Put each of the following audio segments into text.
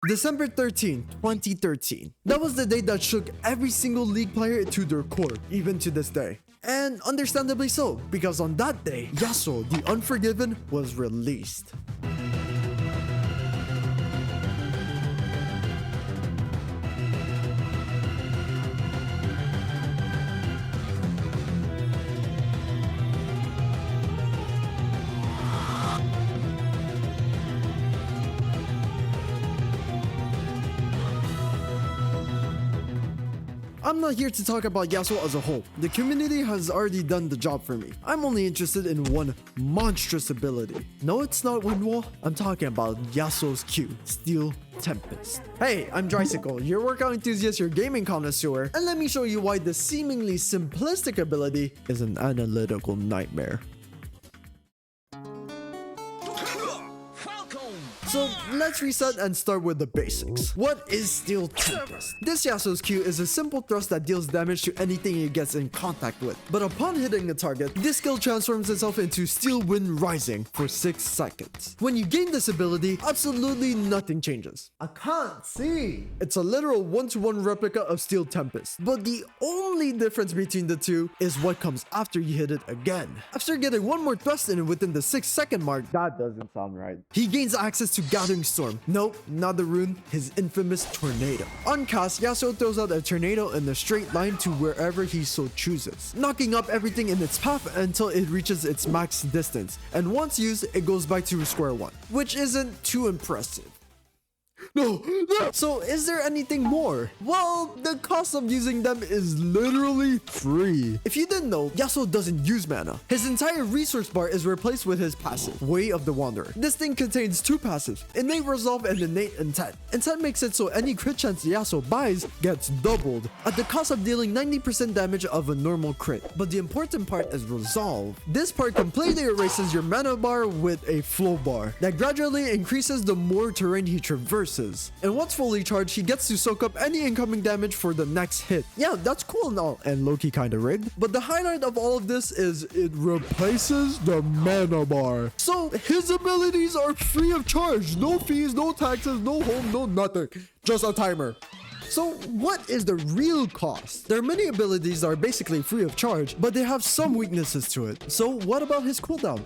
December 13, 2013. That was the day that shook every single League player to their core, even to this day. And understandably so, because on that day, Yasuo, the Unforgiven, was released. I'm not here to talk about Yasuo as a whole. The community has already done the job for me. I'm only interested in one monstrous ability. No, it's not Wind Wall. I'm talking about Yasuo's Q, Steel Tempest. Hey, I'm Drysicle, your workout enthusiast, your gaming connoisseur, and let me show you why this seemingly simplistic ability is an analytical nightmare. So let's reset and start with the basics. What is Steel Tempest? This Yasuo's Q is a simple thrust that deals damage to anything it gets in contact with. But upon hitting a target, this skill transforms itself into Steel Wind Rising for 6 seconds. When you gain this ability, absolutely nothing changes. I can't see. It's a literal 1-to-1 replica of Steel Tempest. But the only difference between the two is what comes after you hit it again. After getting one more thrust in within the 6-second mark, that doesn't sound right. He gains access to Gathering Storm. Nope, not the rune, his infamous Tornado. On cast, Yasuo throws out a tornado in a straight line to wherever he so chooses, knocking up everything in its path until it reaches its max distance, and once used, it goes back to square one, which isn't too impressive. No. So is there anything more? Well, the cost of using them is literally free. If you didn't know, Yasuo doesn't use mana. His entire resource bar is replaced with his passive, Way of the Wanderer. This thing contains 2 passives, Innate Resolve and Innate Intent. Intent makes it so any crit chance Yasuo buys gets doubled at the cost of dealing 90% damage of a normal crit. But the important part is Resolve. This part completely erases your mana bar with a flow bar that gradually increases the more terrain he traverses. And once fully charged, he gets to soak up any incoming damage for the next hit. Yeah, that's cool and all, and low-key kinda rigged. But the highlight of all of this is it replaces the mana bar. So his abilities are free of charge. No fees, no taxes, no home, no nothing. Just a timer. So what is the real cost? There are many abilities that are basically free of charge, but they have some weaknesses to it. So what about his cooldown?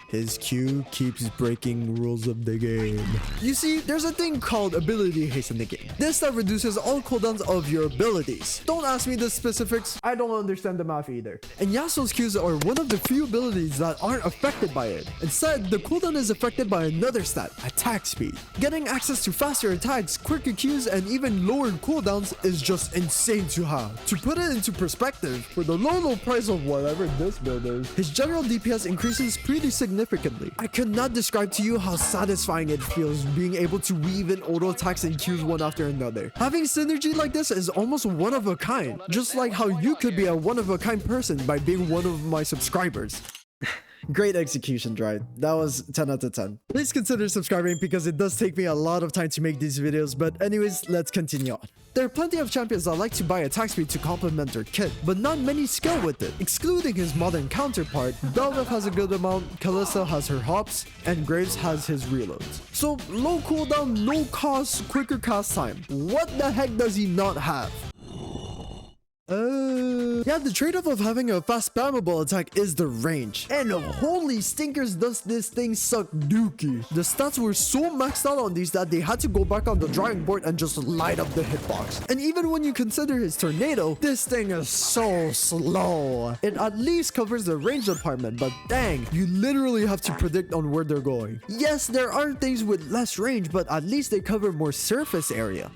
His Q keeps breaking rules of the game. You see, there's a thing called ability haste in the game. This that reduces all cooldowns of your abilities. Don't ask me the specifics, I don't understand the math either. And Yasuo's Qs are one of the few abilities that aren't affected by it. Instead, the cooldown is affected by another stat, attack speed. Getting access to faster attacks, quicker Qs, and even lowered cooldowns is just insane to have. To put it into perspective, for the low price of whatever this build is, his general DPS increases pretty significantly. I cannot describe to you how satisfying it feels being able to weave in auto attacks and Qs one after another. Having synergy like this is almost one of a kind, just like how you could be a one of a kind person by being one of my subscribers. Great execution, Dry. That was 10 out of 10. Please consider subscribing because it does take me a lot of time to make these videos, but anyways, let's continue on. There are plenty of champions that like to buy attack speed to complement their kit, but not many scale with it. Excluding his modern counterpart, Bel'Veth has a good amount, Kalista has her hops, and Graves has his reloads. So low cooldown, no cost, quicker cast time. What the heck does he not have? Yeah, the trade-off of having a fast spammable attack is the range. And holy stinkers does this thing suck dookie. The stats were so maxed out on these that they had to go back on the drawing board and just light up the hitbox. And even when you consider his tornado, this thing is so slow. It at least covers the range department, but dang, you literally have to predict on where they're going. Yes, there are things with less range, but at least they cover more surface area.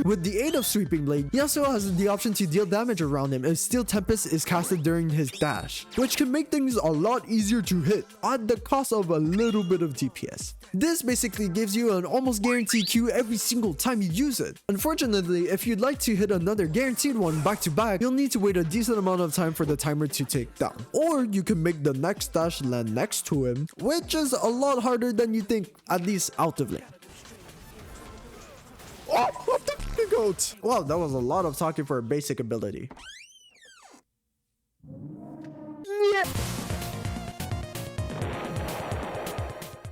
With the aid of Sweeping Blade, Yasuo has the option to deal damage around him if Steel Tempest is casted during his dash, which can make things a lot easier to hit at the cost of a little bit of DPS. This basically gives you an almost guaranteed Q every single time you use it. Unfortunately, if you'd like to hit another guaranteed one back to back, you'll need to wait a decent amount of time for the timer to take down. Or you can make the next dash land next to him, which is a lot harder than you think, at least out of lane. Oh, what the goat? Wow, that was a lot of talking for a basic ability. Yeah.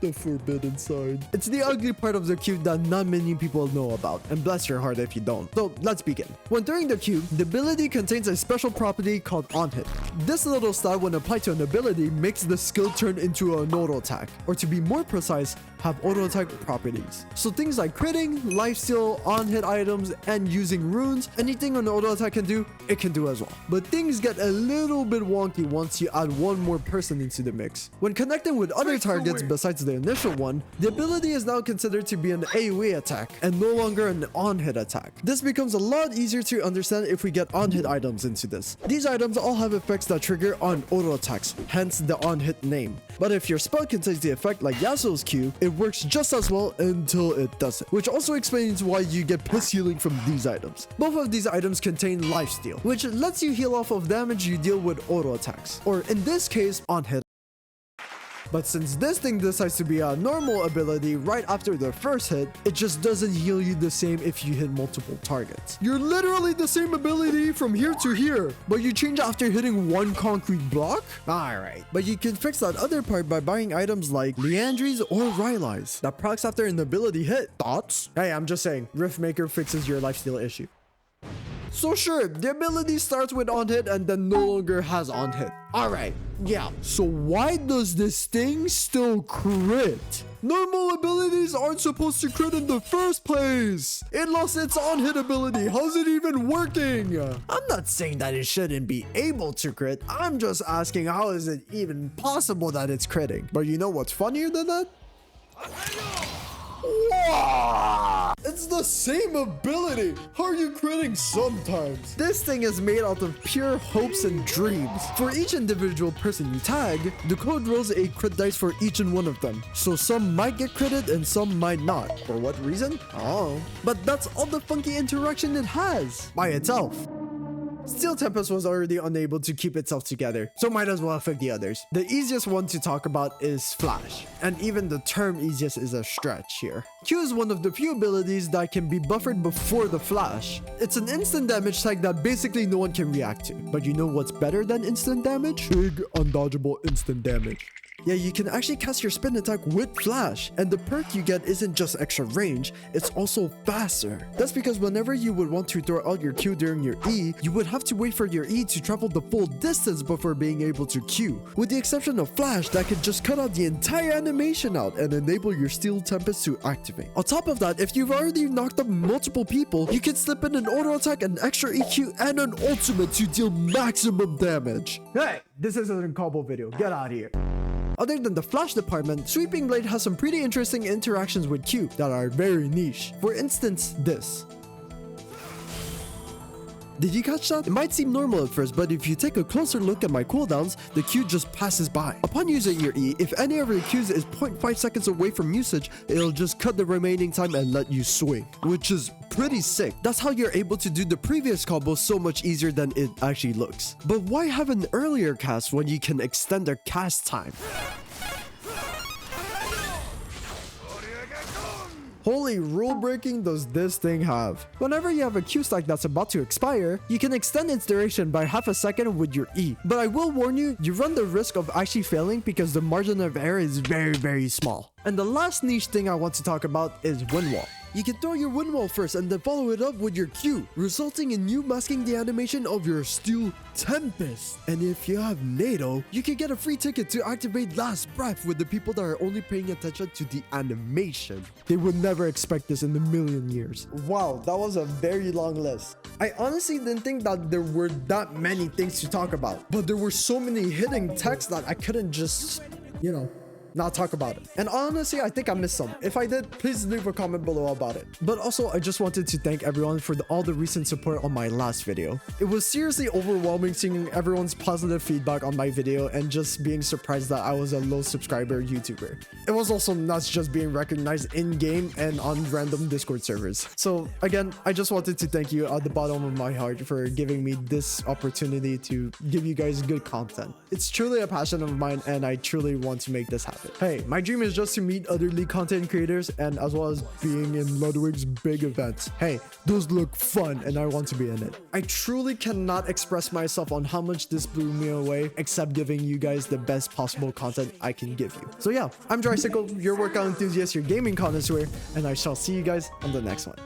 The forbidden side. It's the ugly part of the cube that not many people know about, and bless your heart if you don't. So let's begin. When throwing the cube, the ability contains a special property called on hit. This little stat, when applied to an ability, makes the skill turn into an auto attack, or to be more precise, have auto attack properties. So things like critting, lifesteal, on hit items, and using runes, anything an auto attack can do, it can do as well. But things get a little bit wonky once you add one more person into the mix. When connecting with other targets besides the initial one, the ability is now considered to be an AoE attack and no longer an on-hit attack. This becomes a lot easier to understand if we get on-hit items into this. These items all have effects that trigger on auto attacks, hence the on-hit name. But if your spell contains the effect like Yasuo's Q, it works just as well until it doesn't, which also explains why you get plus healing from these items. Both of these items contain lifesteal, which lets you heal off of damage you deal with auto attacks, or in this case, on-hit. But since this thing decides to be a normal ability right after the first hit, it just doesn't heal you the same if you hit multiple targets. You're literally the same ability from here to here, but you change after hitting one concrete block? Alright. But you can fix that other part by buying items like Leandries or Rylai's that procs after an ability hit. Thoughts? Hey, I'm just saying, Riftmaker fixes your lifesteal issue. So sure, the ability starts with on hit and then no longer has on hit. Alright, yeah. So why does this thing still crit? Normal abilities aren't supposed to crit in the first place. It lost its on-hit ability. How's it even working? I'm not saying that it shouldn't be able to crit. I'm just asking how is it even possible that it's critting? But you know what's funnier than that? Wow! It's the same ability. How are you critting sometimes? This thing is made out of pure hopes and dreams. For each individual person you tag, the code rolls a crit dice for each and one of them. So some might get critted and some might not. For what reason? Oh. But that's all the funky interaction it has by itself. Still, Tempest was already unable to keep itself together, so might as well affect the others. The easiest one to talk about is Flash, and even the term easiest is a stretch here. Q is one of the few abilities that can be buffered before the Flash. It's an instant damage tag that basically no one can react to. But you know what's better than instant damage? Big, undodgeable instant damage. Yeah, you can actually cast your spin attack with Flash, and the perk you get isn't just extra range, it's also faster. That's because whenever you would want to throw out your Q during your E, you would have to wait for your E to travel the full distance before being able to Q. With the exception of Flash, that could just cut out the entire animation out and enable your Steel Tempest to activate. On top of that, if you've already knocked up multiple people, you can slip in an auto attack, an extra EQ, and an ultimate to deal maximum damage. Hey, this isn't a combo video, get out of here. Other than the Flash department, Sweeping Blade has some pretty interesting interactions with Q that are very niche. For instance, this. Did you catch that? It might seem normal at first, but if you take a closer look at my cooldowns, the Q just passes by. Upon using your E, if any of your Qs is 0.5 seconds away from usage, it'll just cut the remaining time and let you swing, which is pretty sick. That's how you're able to do the previous combo so much easier than it actually looks. But why have an earlier cast when you can extend their cast time? Holy rule breaking does this thing have. Whenever you have a Q stack that's about to expire, you can extend its duration by half a second with your E. But I will warn you, you run the risk of actually failing because the margin of error is very small. And the last niche thing I want to talk about is Wind Wall. You can throw your Wind Wall first and then follow it up with your Q, resulting in you masking the animation of your Steel Tempest. And if you have NATO, you can get a free ticket to activate Last Breath with the people that are only paying attention to the animation. They would never expect this in a million years. Wow, that was a very long list. I honestly didn't think that there were that many things to talk about, but there were so many hidden texts that I couldn't just, not talk about it. And honestly, I think I missed some. If I did, please leave a comment below about it. But also, I just wanted to thank everyone for all the recent support on my last video. It was seriously overwhelming seeing everyone's positive feedback on my video and just being surprised that I was a low subscriber YouTuber. It was also nuts just being recognized in-game and on random Discord servers. So again, I just wanted to thank you at the bottom of my heart for giving me this opportunity to give you guys good content. It's truly a passion of mine and I truly want to make this happen. worth it. Hey, my dream is just to meet other League content creators and as well as being in Ludwig's big events. Hey, those look fun and I want to be in it. I truly cannot express myself on how much this blew me away, except giving you guys the best possible content I can give you. So yeah, I'm Drysicle, your workout enthusiast, your gaming connoisseur, and I shall see you guys on the next one.